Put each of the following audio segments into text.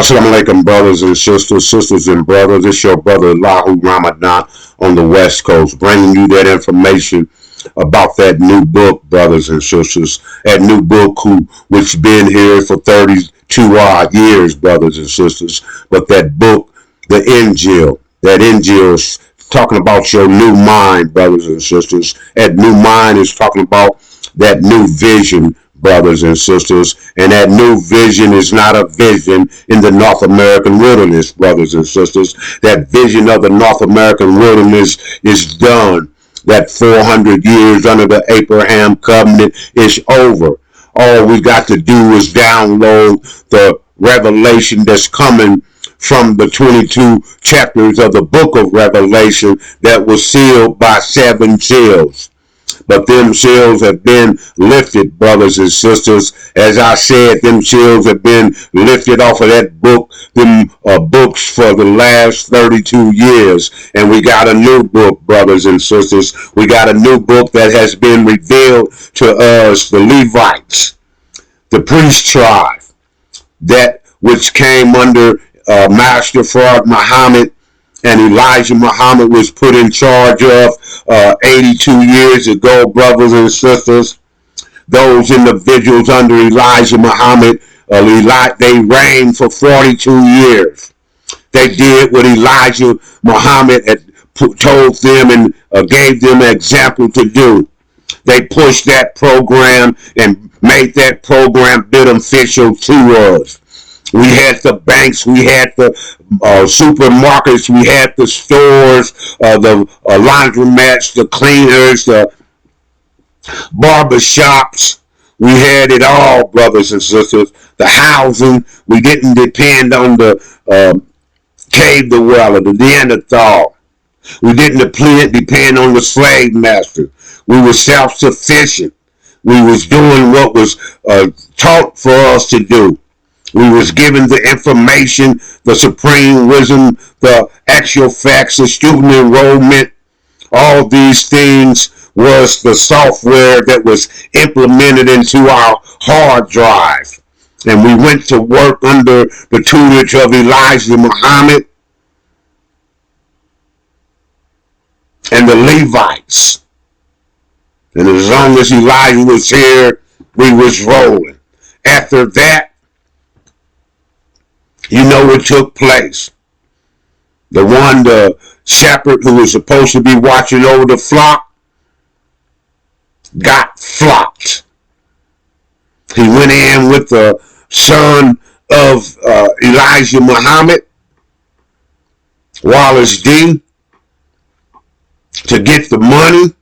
Assalamu alaikum, brothers and sisters, sisters and brothers. It's your brother Lahu Ramadan on the West Coast, bringing you that information about that new book, brothers and sisters. That new book which been here for 32 odd years, brothers and sisters. But that book, the Injil, that Injil is talking about your new mind, brothers and sisters. That new mind is talking about that new vision, brothers and sisters, and that new vision is not a vision in the North American wilderness, brothers and sisters. That vision of the North American wilderness is done. That 400 years under the Abraham covenant is over. All we got to do is download the revelation that's coming from the 22 chapters of the book of Revelation that was sealed by 7 seals. But them seals have been lifted, brothers and sisters. As I said, them seals have been lifted off of that book, them books for the last 32 years. And we got a new book, brothers and sisters. We got a new book that has been revealed to us, the Levites, the priest tribe, that which came under Master Fard Muhammad, and Elijah Muhammad was put in charge of 82 years ago, brothers and sisters. Those individuals under Elijah Muhammad, they reigned for 42 years. They did what Elijah Muhammad had told them and gave them an example to do. They pushed that program and made that program beneficial to us. We had the banks, we had the supermarkets, we had the stores, the laundromats, the cleaners, the barbershops. We had it all, brothers and sisters. The housing, we didn't depend on the cave dweller, the Neanderthal. We didn't depend on the slave master. We were self-sufficient. We was doing what was taught for us to do. We was given the information, the supreme wisdom, the actual facts, the student enrollment. All these things was the software that was implemented into our hard drive. And we went to work under the tutelage of Elijah Muhammad and the Levites. And as long as Elijah was here, we was rolling. After that, you know what took place. The shepherd who was supposed to be watching over the flock got flocked. He went in with the son of Elijah Muhammad, Wallace D, to get the money.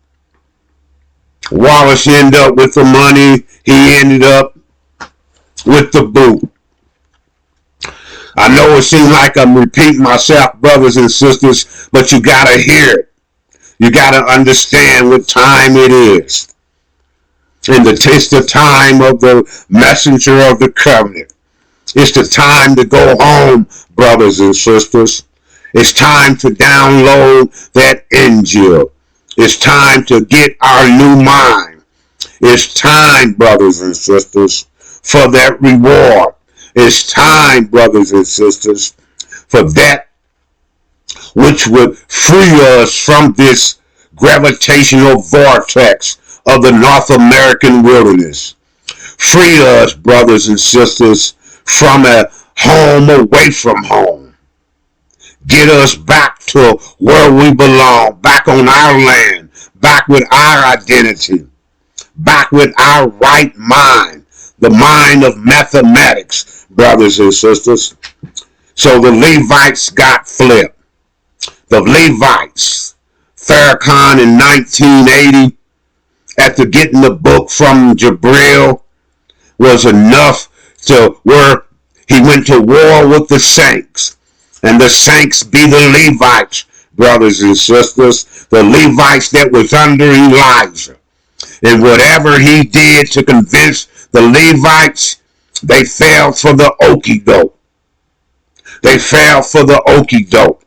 Wallace ended up with the money. He ended up with the boot. I know it seems like I'm repeating myself, brothers and sisters, but you got to hear it. You got to understand what time it is. And it's the time of the messenger of the covenant. It's the time to go home, brothers and sisters. It's time to download that Injil. It's time to get our new mind. It's time, brothers and sisters, for that reward. It's time, brothers and sisters, for that which would free us from this gravitational vortex of the North American wilderness. Free us, brothers and sisters, from a home away from home. Get us back to where we belong, back on our land, back with our identity, back with our right mind, the mind of mathematics, brothers and sisters. So the Levites got flipped. The Levites, Farrakhan in 1980, after getting the book from Jibril, was enough to where he went to war with the saints. And the saints be the Levites, brothers and sisters. The Levites that was under Elijah. And whatever he did to convince the Levites, they fell for the okie doke. They fell for the okie doke.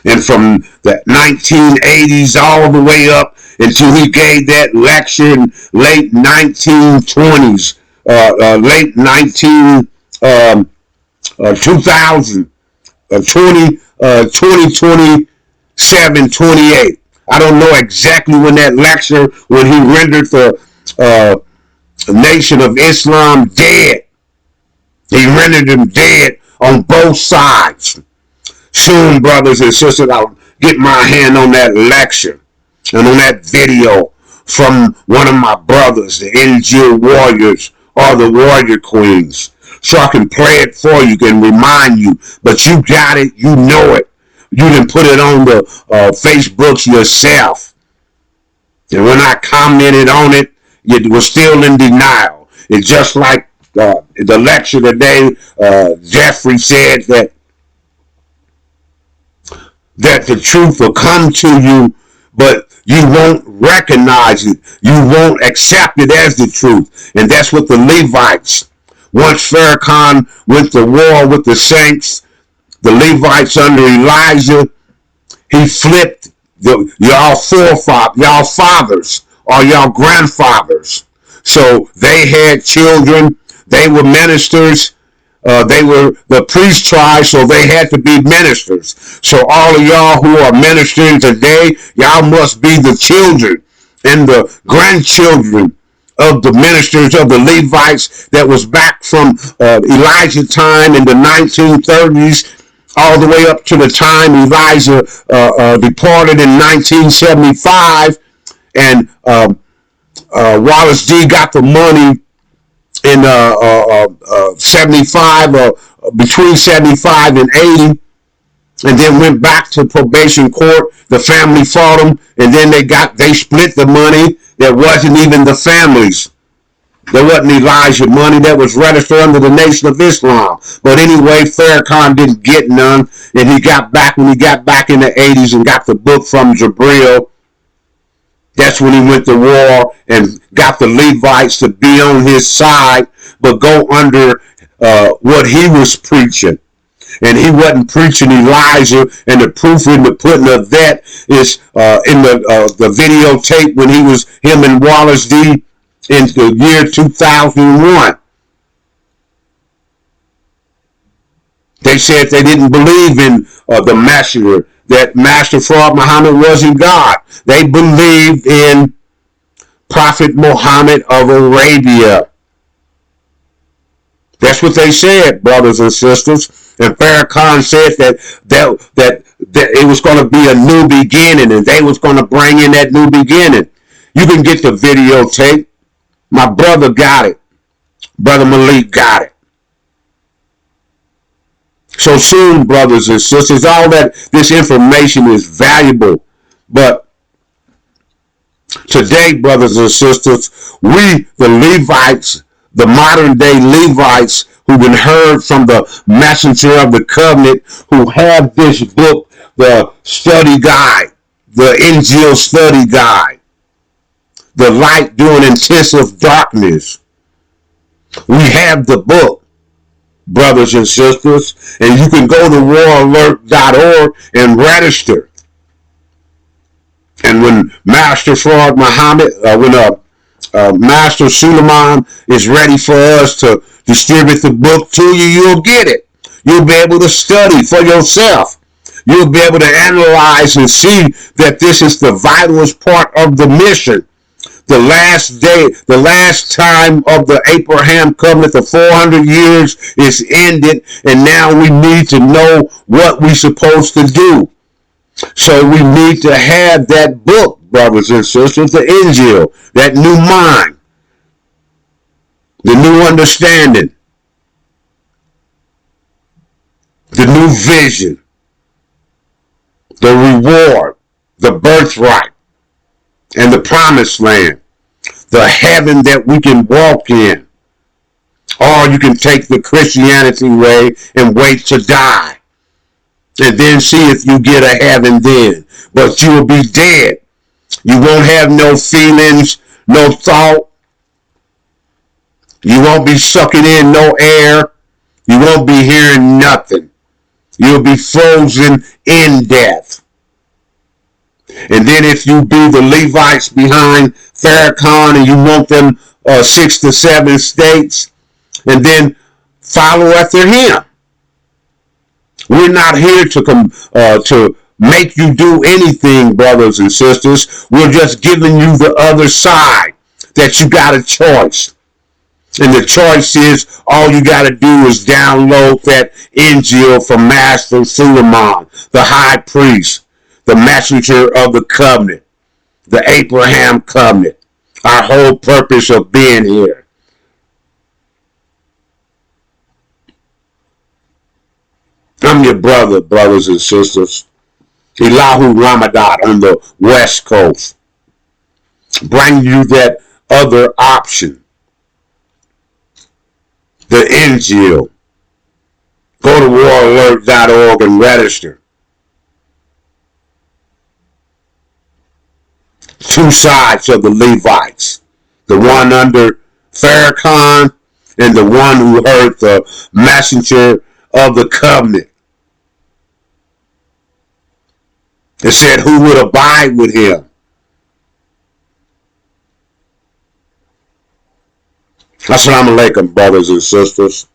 And from the 1980s all the way up until he gave that lecture in late 1920s, late 19 2000, 2027, 28. I don't know exactly when that lecture, when he rendered the nation of Islam dead. He rendered them dead on both sides. Soon, brothers and sisters, I'll get my hand on that lecture and on that video from one of my brothers, the NGO warriors or the warrior queens, so I can play it for you and remind you. But you got it, you know it. You didn't put it on the Facebooks yourself. And when I commented on it, you were still in denial. It's just like the lecture today, Jeffrey said that the truth will come to you, but you won't recognize it. You won't accept it as the truth. And that's what the Levites, once Farrakhan went to war with the saints, the Levites under Elijah, he flipped y'all forefathers, y'all fathers, or y'all grandfathers. So they had children, they were ministers, they were the priest tribe, so they had to be ministers. So all of y'all who are ministering today, y'all must be the children and the grandchildren of the ministers of the Levites that was back from Elijah time in the 1930s all the way up to the time Elijah departed in 1975, and Wallace D got the money in 75, between 75 and 80, and then went back to probation court. The family fought them, and then they split the money. That wasn't even the families. There wasn't Elijah money that was registered under the Nation of Islam. But anyway, Farrakhan didn't get none, and he got back when he got back in the 80s and got the book from Jabril. That's when he went to war and got the Levites to be on his side, but go under what he was preaching. And he wasn't preaching Elijah, and the proof in the pudding of that is in the videotape when he was, him and Wallace D, in the year 2001. They said they didn't believe in the messenger, that Master Fraud Muhammad wasn't God. They believed in Prophet Muhammad of Arabia. That's what they said, brothers and sisters. And Farrakhan said that it was going to be a new beginning, and they was going to bring in that new beginning. You can get the videotape. My brother got it. Brother Malik got it. So soon, brothers and sisters, all that this information is valuable. But today, brothers and sisters, we, the Levites, the modern day Levites, who've been heard from the messenger of the covenant, who have this book, the study guide, the NGO study guide, the light during intensive darkness. We have the book, brothers and sisters, and you can go to waralert.org and register. And when Master Fraud Muhammad, Master Suleiman is ready for us to distribute the book to you, you'll get it. You'll be able to study for yourself. You'll be able to analyze and see that this is the vitalest part of the mission. The last day, the last time of the Abraham covenant, the 400 years is ended, and now we need to know what we're supposed to do. So we need to have that book, brothers and sisters, the Injil, that new mind, the new understanding, the new vision, the reward, the birthright, and the promised land, the heaven that we can walk in. Or you can take the Christianity way and wait to die, and then see if you get a heaven then. But you will be dead. You won't have no feelings, no thought. You won't be sucking in no air. You won't be hearing nothing. You'll be frozen in death. And then if you be the Levites behind Farrakhan and you want them 6 to 7 states, and then follow after him. We're not here to make you do anything, brothers and sisters. We're just giving you the other side, that you got a choice. And the choice is, all you got to do is download that Injil from Master Suleiman, the high priest, the messenger of the covenant, the Abraham covenant, our whole purpose of being here. I'm your brother, brothers and sisters. Elahu Ramadan on the West Coast. Bring you that other option. The Injil. Go to waralert.org and register. Two sides of the Levites. The one under Farrakhan and the one who heard the messenger of the covenant. It said who would abide with him. Assalamu alaikum, brothers and sisters.